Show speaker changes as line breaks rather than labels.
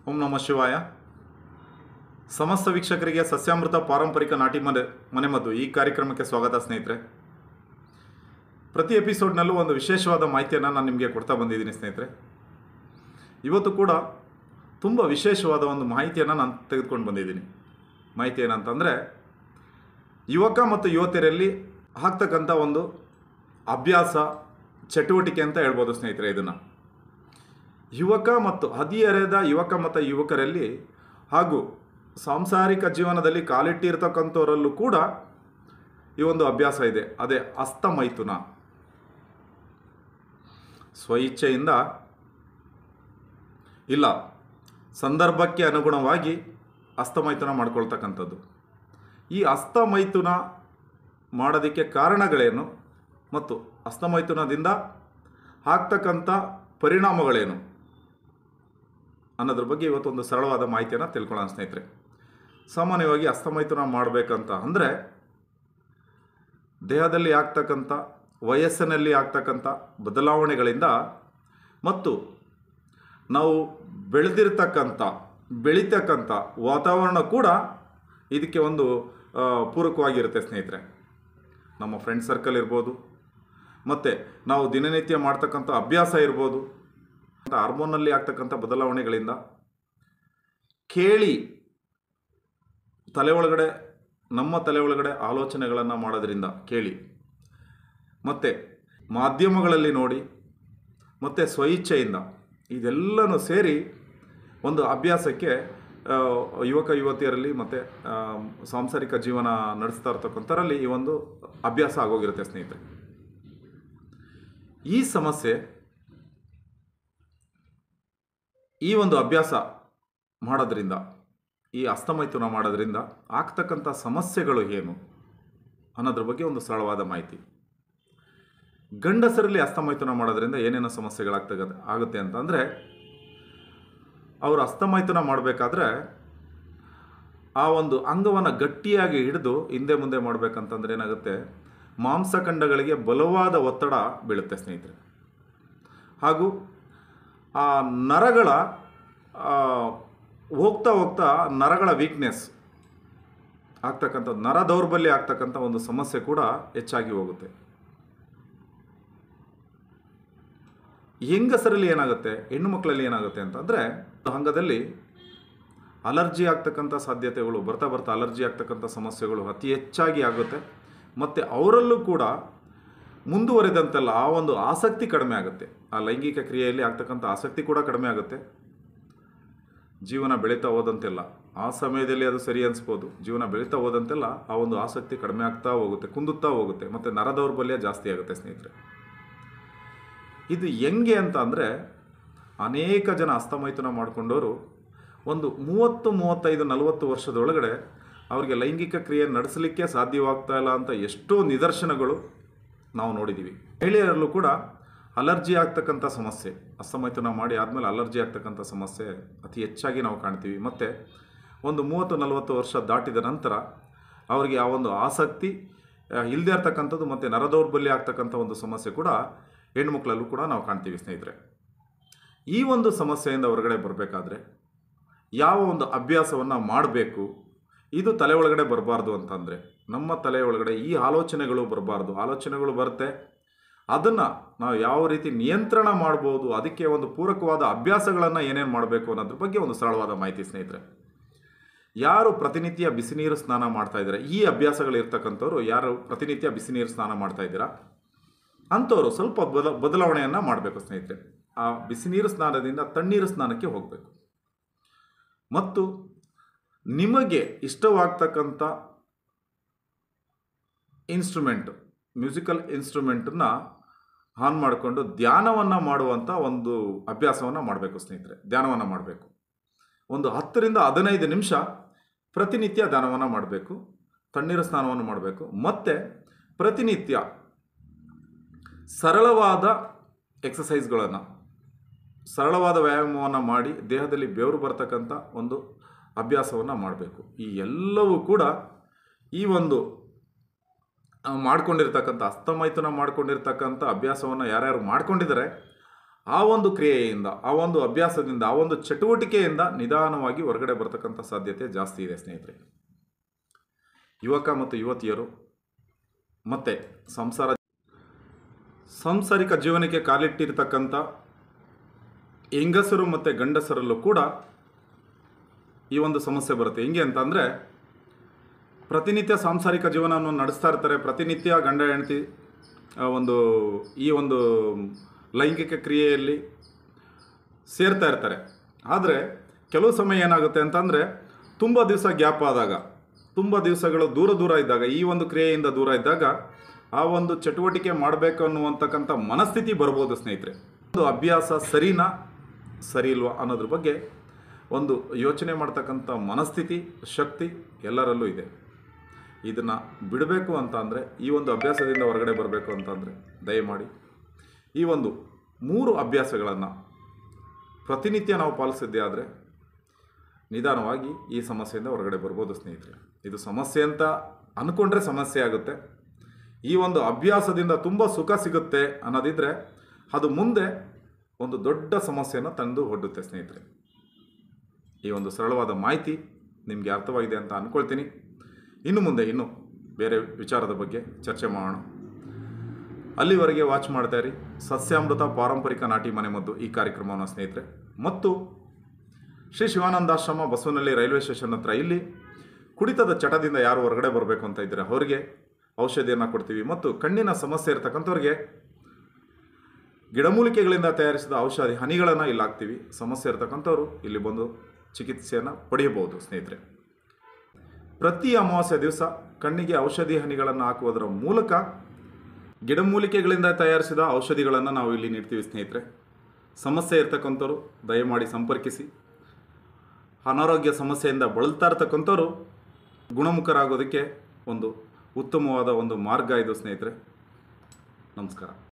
ಓಂ ನಮಃ ಶಿವಾಯ. ಸಮಸ್ತ ವೀಕ್ಷಕರಿಗೆ ಸಸ್ಯಾಮೃತ ಪಾರಂಪರಿಕ ನಾಟಿ ಮನೆಮದ್ದು ಈ ಕಾರ್ಯಕ್ರಮಕ್ಕೆ ಸ್ವಾಗತ ಸ್ನೇಹಿತರೆ. ಪ್ರತಿ ಎಪಿಸೋಡ್ನಲ್ಲೂ ಒಂದು ವಿಶೇಷವಾದ ಮಾಹಿತಿಯನ್ನು ನಾನು ನಿಮಗೆ ಕೊಡ್ತಾ ಬಂದಿದ್ದೀನಿ ಸ್ನೇಹಿತರೆ. ಇವತ್ತು ಕೂಡ ತುಂಬ ವಿಶೇಷವಾದ ಒಂದು ಮಾಹಿತಿಯನ್ನು ನಾನು ತೆಗೆದುಕೊಂಡು ಬಂದಿದ್ದೀನಿ. ಮಾಹಿತಿ ಏನಂತಂದರೆ, ಯುವಕ ಮತ್ತು ಯುವತಿಯರಲ್ಲಿ ಆಗ್ತಕ್ಕಂಥ ಒಂದು ಅಭ್ಯಾಸ ಚಟುವಟಿಕೆ ಅಂತ ಹೇಳ್ಬೋದು ಸ್ನೇಹಿತರೆ. ಇದನ್ನು ಯುವಕ ಮತ್ತು ಹದಿಹರೆಯದ ಯುವಕ ಮತ್ತು ಯುವಕರಲ್ಲಿ ಹಾಗೂ ಸಾಂಸಾರಿಕ ಜೀವನದಲ್ಲಿ ಕಾಲಿಟ್ಟಿರ್ತಕ್ಕಂಥವರಲ್ಲೂ ಕೂಡ ಈ ಒಂದು ಅಭ್ಯಾಸ ಇದೆ. ಅದೇ ಹಸ್ತಮೈಥುನ. ಸ್ವಇಚ್ಛೆಯಿಂದ ಇಲ್ಲ, ಸಂದರ್ಭಕ್ಕೆ ಅನುಗುಣವಾಗಿ ಹಸ್ತಮೈಥುನ ಮಾಡ್ಕೊಳ್ತಕ್ಕಂಥದ್ದು. ಈ ಹಸ್ತಮೈಥುನ ಮಾಡೋದಕ್ಕೆ ಕಾರಣಗಳೇನು ಮತ್ತು ಹಸ್ತಮೈಥುನದಿಂದ ಆಗ್ತಕ್ಕಂಥ ಪರಿಣಾಮಗಳೇನು ಅನ್ನೋದ್ರ ಬಗ್ಗೆ ಇವತ್ತೊಂದು ಸರಳವಾದ ಮಾಹಿತಿಯನ್ನು ತಿಳ್ಕೊಳ್ಳೋಣ ಸ್ನೇಹಿತರೆ. ಸಾಮಾನ್ಯವಾಗಿ ಹಸ್ತಮೈಥುನ ಮಾಡಬೇಕಂತ ಅಂದರೆ ದೇಹದಲ್ಲಿ ಆಗ್ತಕ್ಕಂಥ, ವಯಸ್ಸಿನಲ್ಲಿ ಆಗ್ತಕ್ಕಂಥ ಬದಲಾವಣೆಗಳಿಂದ ಮತ್ತು ನಾವು ಬೆಳೀತಕ್ಕಂಥ ವಾತಾವರಣ ಕೂಡ ಇದಕ್ಕೆ ಒಂದು ಪೂರಕವಾಗಿರುತ್ತೆ ಸ್ನೇಹಿತರೆ. ನಮ್ಮ ಫ್ರೆಂಡ್ ಸರ್ಕಲ್ ಇರ್ಬೋದು, ಮತ್ತು ನಾವು ದಿನನಿತ್ಯ ಮಾಡ್ತಕ್ಕಂಥ ಅಭ್ಯಾಸ ಇರ್ಬೋದು, ಹಾರ್ಮೋನಲ್ಲಿ ಆಗ್ತಕ್ಕಂಥ ಬದಲಾವಣೆಗಳಿಂದ ಕೇಳಿ ನಮ್ಮ ತಲೆ ಒಳಗಡೆ ಆಲೋಚನೆಗಳನ್ನು ಮಾಡೋದ್ರಿಂದ ಕೇಳಿ, ಮತ್ತು ಮಾಧ್ಯಮಗಳಲ್ಲಿ ನೋಡಿ, ಮತ್ತು ಸ್ವಇಚ್ಛೆಯಿಂದ ಇದೆಲ್ಲನೂ ಸೇರಿ ಒಂದು ಅಭ್ಯಾಸಕ್ಕೆ ಯುವಕ ಯುವತಿಯರಲ್ಲಿ ಮತ್ತು ಸಾಂಸಾರಿಕ ಜೀವನ ನಡೆಸ್ತಾ ಇರ್ತಕ್ಕಂಥರಲ್ಲಿ ಈ ಒಂದು ಅಭ್ಯಾಸ ಆಗೋಗಿರುತ್ತೆ ಸ್ನೇಹಿತರೆ. ಈ ಸಮಸ್ಯೆ, ಈ ಒಂದು ಅಭ್ಯಾಸ ಮಾಡೋದ್ರಿಂದ, ಈ ಹಸ್ತಮೈಥುನ ಮಾಡೋದ್ರಿಂದ ಆಗ್ತಕ್ಕಂಥ ಸಮಸ್ಯೆಗಳು ಏನು ಅನ್ನೋದ್ರ ಬಗ್ಗೆ ಒಂದು ಸರಳವಾದ ಮಾಹಿತಿ. ಗಂಡಸರಲ್ಲಿ ಹಸ್ತಮೈಥುನ ಮಾಡೋದ್ರಿಂದ ಏನೇನೋ ಆಗುತ್ತೆ ಅಂತಂದರೆ, ಅವರು ಹಸ್ತಮೈಥುನ ಮಾಡಬೇಕಾದ್ರೆ ಆ ಒಂದು ಅಂಗವನ್ನು ಗಟ್ಟಿಯಾಗಿ ಹಿಡಿದು ಹಿಂದೆ ಮುಂದೆ ಮಾಡಬೇಕಂತಂದ್ರೆ ಏನಾಗುತ್ತೆ, ಮಾಂಸಖಂಡಗಳಿಗೆ ಬಲವಾದ ಒತ್ತಡ ಬೀಳುತ್ತೆ ಸ್ನೇಹಿತರೆ. ಹಾಗೂ ಆ ನರಗಳ ಹೋಗ್ತಾ ನರಗಳ ವೀಕ್ನೆಸ್ ಆಗ್ತಕ್ಕಂಥ, ನರ ದೌರ್ಬಲ್ಯ ಆಗ್ತಕ್ಕಂಥ ಒಂದು ಸಮಸ್ಯೆ ಕೂಡ ಹೆಚ್ಚಾಗಿ ಹೋಗುತ್ತೆ. ಹೆಂಗಸರಲ್ಲಿ ಏನಾಗುತ್ತೆ, ಹೆಣ್ಣು ಮಕ್ಕಳಲ್ಲಿ ಏನಾಗುತ್ತೆ ಅಂತಂದರೆ, ಅಂಗದಲ್ಲಿ ಅಲರ್ಜಿ ಆಗ್ತಕ್ಕಂಥ ಸಾಧ್ಯತೆಗಳು ಬರ್ತಾ ಅಲರ್ಜಿ ಆಗ್ತಕ್ಕಂಥ ಸಮಸ್ಯೆಗಳು ಅತಿ ಹೆಚ್ಚಾಗಿ ಆಗುತ್ತೆ. ಮತ್ತು ಅವರಲ್ಲೂ ಕೂಡ ಮುಂದುವರೆದಂತೆಲ್ಲ ಆ ಒಂದು ಆಸಕ್ತಿ ಕಡಿಮೆ ಆಗುತ್ತೆ. ಆ ಲೈಂಗಿಕ ಕ್ರಿಯೆಯಲ್ಲಿ ಆಗ್ತಕ್ಕಂಥ ಆಸಕ್ತಿ ಕೂಡ ಕಡಿಮೆ ಆಗುತ್ತೆ. ಜೀವನ ಬೆಳೀತಾ ಹೋದಂತೆಲ್ಲ, ಆ ಸಮಯದಲ್ಲಿ ಅದು ಸರಿ ಅನಿಸ್ಬೋದು, ಜೀವನ ಬೆಳೀತಾ ಹೋದಂತೆಲ್ಲ ಆ ಒಂದು ಆಸಕ್ತಿ ಕಡಿಮೆ ಆಗ್ತಾ ಹೋಗುತ್ತೆ, ಕುಂದುತ್ತಾ ಹೋಗುತ್ತೆ, ಮತ್ತು ನರ ದೌರ್ಬಲ್ಯ ಜಾಸ್ತಿ ಆಗುತ್ತೆ ಸ್ನೇಹಿತರೆ. ಇದು ಹೆಂಗೆ ಅಂತ ಅಂದರೆ, ಅನೇಕ ಜನ ಹಸ್ತಮೈಥುನ ಮಾಡಿಕೊಂಡವರು ಒಂದು 30-35-40 ವರ್ಷದೊಳಗಡೆ ಅವರಿಗೆ ಲೈಂಗಿಕ ಕ್ರಿಯೆ ನಡೆಸಲಿಕ್ಕೆ ಸಾಧ್ಯವಾಗ್ತಾ ಇಲ್ಲ ಅಂತ ಎಷ್ಟೋ ನಿದರ್ಶನಗಳು ನಾವು ನೋಡಿದ್ದೀವಿ. ಮಹಿಳೆಯರಲ್ಲೂ ಕೂಡ ಅಲರ್ಜಿ ಆಗ್ತಕ್ಕಂಥ ಸಮಸ್ಯೆ, ಹಸ್ತಮೈಥುನ ಮಾಡಿ ಆದಮೇಲೆ ಅಲರ್ಜಿ ಆಗ್ತಕ್ಕಂಥ ಸಮಸ್ಯೆ ಅತಿ ಹೆಚ್ಚಾಗಿ ನಾವು ಕಾಣ್ತೀವಿ. ಮತ್ತು ಒಂದು 30-40 ವರ್ಷ ದಾಟಿದ ನಂತರ ಅವರಿಗೆ ಆ ಒಂದು ಆಸಕ್ತಿ ಇಲ್ಲದೆ ಇರ್ತಕ್ಕಂಥದ್ದು ಮತ್ತು ನರದೌರ್ಬಲ್ಯ ಆಗ್ತಕ್ಕಂಥ ಒಂದು ಸಮಸ್ಯೆ ಕೂಡ ಹೆಣ್ಮಕ್ಳಲ್ಲೂ ಕೂಡ ನಾವು ಕಾಣ್ತೀವಿ ಸ್ನೇಹಿತರೆ. ಈ ಒಂದು ಸಮಸ್ಯೆಯಿಂದ ಹೊರಗಡೆ ಬರಬೇಕಾದ್ರೆ ಯಾವ ಒಂದು ಅಭ್ಯಾಸವನ್ನು ಮಾಡಬೇಕು, ಇದು ತಲೆ ಒಳಗಡೆ ಬರಬಾರ್ದು ಅಂತಂದರೆ, ನಮ್ಮ ತಲೆ ಒಳಗಡೆ ಈ ಆಲೋಚನೆಗಳು ಬರಬಾರ್ದು. ಆಲೋಚನೆಗಳು ಬರುತ್ತೆ, ಅದನ್ನು ನಾವು ಯಾವ ರೀತಿ ನಿಯಂತ್ರಣ ಮಾಡ್ಬೋದು, ಅದಕ್ಕೆ ಒಂದು ಪೂರಕವಾದ ಅಭ್ಯಾಸಗಳನ್ನು ಏನೇನು ಮಾಡಬೇಕು ಅನ್ನೋದ್ರ ಬಗ್ಗೆ ಒಂದು ಸರಳವಾದ ಮಾಹಿತಿ ಸ್ನೇಹಿತರೆ. ಯಾರು ಪ್ರತಿನಿತ್ಯ ಬಿಸಿನೀರು ಸ್ನಾನ ಮಾಡ್ತಾ ಇದ್ದಾರೆ, ಈ ಅಭ್ಯಾಸಗಳಿರ್ತಕ್ಕಂಥವ್ರು ಯಾರು ಪ್ರತಿನಿತ್ಯ ಬಿಸಿನೀರು ಸ್ನಾನ ಮಾಡ್ತಾ ಇದ್ದೀರಾ ಅಂಥವ್ರು ಸ್ವಲ್ಪ ಬದಲಾವಣೆಯನ್ನು ಮಾಡಬೇಕು ಸ್ನೇಹಿತರೆ. ಆ ಬಿಸಿನೀರು ಸ್ನಾನದಿಂದ ತಣ್ಣೀರು ಸ್ನಾನಕ್ಕೆ ಹೋಗಬೇಕು. ಮತ್ತು ನಿಮಗೆ ಇಷ್ಟವಾಗ್ತಕ್ಕಂಥ ಮ್ಯೂಸಿಕಲ್ ಇನ್ಸ್ಟ್ರೂಮೆಂಟನ್ನು ಆನ್ ಮಾಡಿಕೊಂಡು ಧ್ಯಾನವನ್ನು ಮಾಡುವಂಥ ಒಂದು ಅಭ್ಯಾಸವನ್ನು ಮಾಡಬೇಕು ಸ್ನೇಹಿತರೆ. ಧ್ಯಾನವನ್ನು ಮಾಡಬೇಕು. ಒಂದು 10-15 ನಿಮಿಷ ಪ್ರತಿನಿತ್ಯ ಧ್ಯಾನವನ್ನು ಮಾಡಬೇಕು, ತಣ್ಣೀರು ಸ್ನಾನವನ್ನು ಮಾಡಬೇಕು. ಮತ್ತು ಪ್ರತಿನಿತ್ಯ ಸರಳವಾದ ಎಕ್ಸಸೈಸ್ಗಳನ್ನು, ಸರಳವಾದ ವ್ಯಾಯಾಮವನ್ನು ಮಾಡಿ ದೇಹದಲ್ಲಿ ಬೆವರು ಬರ್ತಕ್ಕಂಥ ಒಂದು ಅಭ್ಯಾಸವನ್ನು ಮಾಡಬೇಕು. ಈ ಎಲ್ಲವೂ ಕೂಡ ಈ ಒಂದು ಮಾಡ್ಕೊಂಡಿರ್ತಕ್ಕಂಥ ಹಸ್ತಮೈಥುನ ಮಾಡ್ಕೊಂಡಿರ್ತಕ್ಕಂಥ ಅಭ್ಯಾಸವನ್ನು ಯಾರ್ಯಾರು ಮಾಡ್ಕೊಂಡಿದ್ದಾರೆ ಆ ಒಂದು ಕ್ರಿಯೆಯಿಂದ, ಆ ಒಂದು ಅಭ್ಯಾಸದಿಂದ, ಆ ಒಂದು ಚಟುವಟಿಕೆಯಿಂದ ನಿಧಾನವಾಗಿ ಹೊರಗಡೆ ಬರ್ತಕ್ಕಂಥ ಸಾಧ್ಯತೆ ಜಾಸ್ತಿ ಇದೆ ಸ್ನೇಹಿತರೆ. ಯುವಕ ಮತ್ತು ಯುವತಿಯರು ಮತ್ತು ಸಾಂಸಾರಿಕ ಜೀವನಕ್ಕೆ ಕಾಲಿಟ್ಟಿರ್ತಕ್ಕಂಥ ಹೆಂಗಸರು ಮತ್ತು ಗಂಡಸರಲ್ಲೂ ಕೂಡ ಈ ಒಂದು ಸಮಸ್ಯೆ ಬರುತ್ತೆ. ಹೆಂಗೆ ಅಂತಂದರೆ, ಪ್ರತಿನಿತ್ಯ ಸಾಂಸಾರಿಕ ಜೀವನವನ್ನು ನಡೆಸ್ತಾ ಇರ್ತಾರೆ, ಪ್ರತಿನಿತ್ಯ ಗಂಡ ಹೆಂಡತಿ ಈ ಒಂದು ಲೈಂಗಿಕ ಕ್ರಿಯೆಯಲ್ಲಿ ಸೇರ್ತಾ ಇರ್ತಾರೆ. ಆದರೆ ಕೆಲವು ಸಮಯ ಏನಾಗುತ್ತೆ ಅಂತಂದರೆ, ತುಂಬ ದಿವಸ ಗ್ಯಾಪ್ ಆದಾಗ, ತುಂಬ ದಿವಸಗಳು ದೂರ ಇದ್ದಾಗ, ಈ ಒಂದು ಕ್ರಿಯೆಯಿಂದ ದೂರ ಇದ್ದಾಗ ಆ ಒಂದು ಚಟುವಟಿಕೆ ಮಾಡಬೇಕು ಅನ್ನುವಂತಕ್ಕಂಥ ಮನಸ್ಥಿತಿ ಬರ್ಬೋದು ಸ್ನೇಹಿತರೆ. ಒಂದು ಅಭ್ಯಾಸ ಸರಿನಾ ಸರಿ ಇಲ್ವಾ ಅನ್ನೋದ್ರ ಬಗ್ಗೆ ಒಂದು ಯೋಚನೆ ಮಾಡ್ತಕ್ಕಂಥ ಮನಸ್ಥಿತಿ, ಶಕ್ತಿ ಎಲ್ಲರಲ್ಲೂ ಇದೆ. ಇದನ್ನು ಬಿಡಬೇಕು ಅಂತ ಅಂದರೆ, ಈ ಒಂದು ಅಭ್ಯಾಸದಿಂದ ಹೊರಗಡೆ ಬರಬೇಕು ಅಂತಂದರೆ ದಯಮಾಡಿ ಈ ಒಂದು 3 ಅಭ್ಯಾಸಗಳನ್ನು ಪ್ರತಿನಿತ್ಯ ನಾವು ಪಾಲಿಸಿದ್ದೇ ಆದರೆ ನಿಧಾನವಾಗಿ ಈ ಸಮಸ್ಯೆಯಿಂದ ಹೊರಗಡೆ ಬರ್ಬೋದು ಸ್ನೇಹಿತರೆ. ಇದು ಸಮಸ್ಯೆ ಅಂತ ಅಂದ್ಕೊಂಡ್ರೆ ಸಮಸ್ಯೆ ಆಗುತ್ತೆ. ಈ ಒಂದು ಅಭ್ಯಾಸದಿಂದ ತುಂಬ ಸುಖ ಸಿಗುತ್ತೆ ಅನ್ನೋದಿದ್ದರೆ ಅದು ಮುಂದೆ ಒಂದು ದೊಡ್ಡ ಸಮಸ್ಯೆಯನ್ನು ತಂದು ಒಡ್ಡುತ್ತೆ ಸ್ನೇಹಿತರೆ. ಈ ಒಂದು ಸರಳವಾದ ಮಾಹಿತಿ ನಿಮಗೆ ಅರ್ಥವಾಗಿದೆ ಅಂತ ಅಂದ್ಕೊಳ್ತೀನಿ. ಇನ್ನು ಮುಂದೆ ಬೇರೆ ವಿಚಾರದ ಬಗ್ಗೆ ಚರ್ಚೆ ಮಾಡೋಣ. ಅಲ್ಲಿವರೆಗೆ ವಾಚ್ ಮಾಡ್ತಾ ಇರಿ ಸಸ್ಯಾಮೃತ ಪಾರಂಪರಿಕ ನಾಟಿ ಮನೆಮದ್ದು ಈ ಕಾರ್ಯಕ್ರಮವನ್ನು ಸ್ನೇಹಿತರೆ. ಮತ್ತು ಶ್ರೀ ಶಿವಾನಂದಾಶ್ರಮ ಬಸವನಹಳ್ಳಿ ರೈಲ್ವೆ ಸ್ಟೇಷನ್ ಹತ್ರ ಇಲ್ಲಿ ಕುಡಿತದ ಚಟದಿಂದ ಯಾರು ಹೊರಗಡೆ ಬರಬೇಕು ಅಂತ ಇದ್ದರೆ ಅವರಿಗೆ ಔಷಧಿಯನ್ನು ಕೊಡ್ತೀವಿ. ಮತ್ತು ಕಣ್ಣಿನ ಸಮಸ್ಯೆ ಇರತಕ್ಕಂಥವ್ರಿಗೆ ಗಿಡಮೂಲಿಕೆಗಳಿಂದ ತಯಾರಿಸಿದ ಔಷಧಿ ಹನಿಗಳನ್ನು ಇಲ್ಲಿ ಹಾಕ್ತೀವಿ. ಸಮಸ್ಯೆ ಇರತಕ್ಕಂಥವ್ರು ಇಲ್ಲಿ ಬಂದು ಚಿಕಿತ್ಸೆಯನ್ನು ಪಡೆಯಬಹುದು ಸ್ನೇಹಿತರೆ. ಪ್ರತಿ ಅಮಾವಾಸ್ಯೆ ದಿವಸ ಕಣ್ಣಿಗೆ ಔಷಧಿ ಹನಿಗಳನ್ನು ಹಾಕುವುದರ ಮೂಲಕ ಗಿಡಮೂಲಿಕೆಗಳಿಂದ ತಯಾರಿಸಿದ ಔಷಧಿಗಳನ್ನು ನಾವು ಇಲ್ಲಿ ನೀಡ್ತೀವಿ ಸ್ನೇಹಿತರೆ. ಸಮಸ್ಯೆ ಇರ್ತಕ್ಕಂಥವ್ರು ದಯಮಾಡಿ ಸಂಪರ್ಕಿಸಿ. ಅನಾರೋಗ್ಯ ಸಮಸ್ಯೆಯಿಂದ ಬಳಲ್ತಾ ಇರ್ತಕ್ಕಂಥವ್ರು ಗುಣಮುಖರಾಗೋದಕ್ಕೆ ಒಂದು ಉತ್ತಮವಾದ ಒಂದು ಮಾರ್ಗ ಇದು ಸ್ನೇಹಿತರೆ. ನಮಸ್ಕಾರ.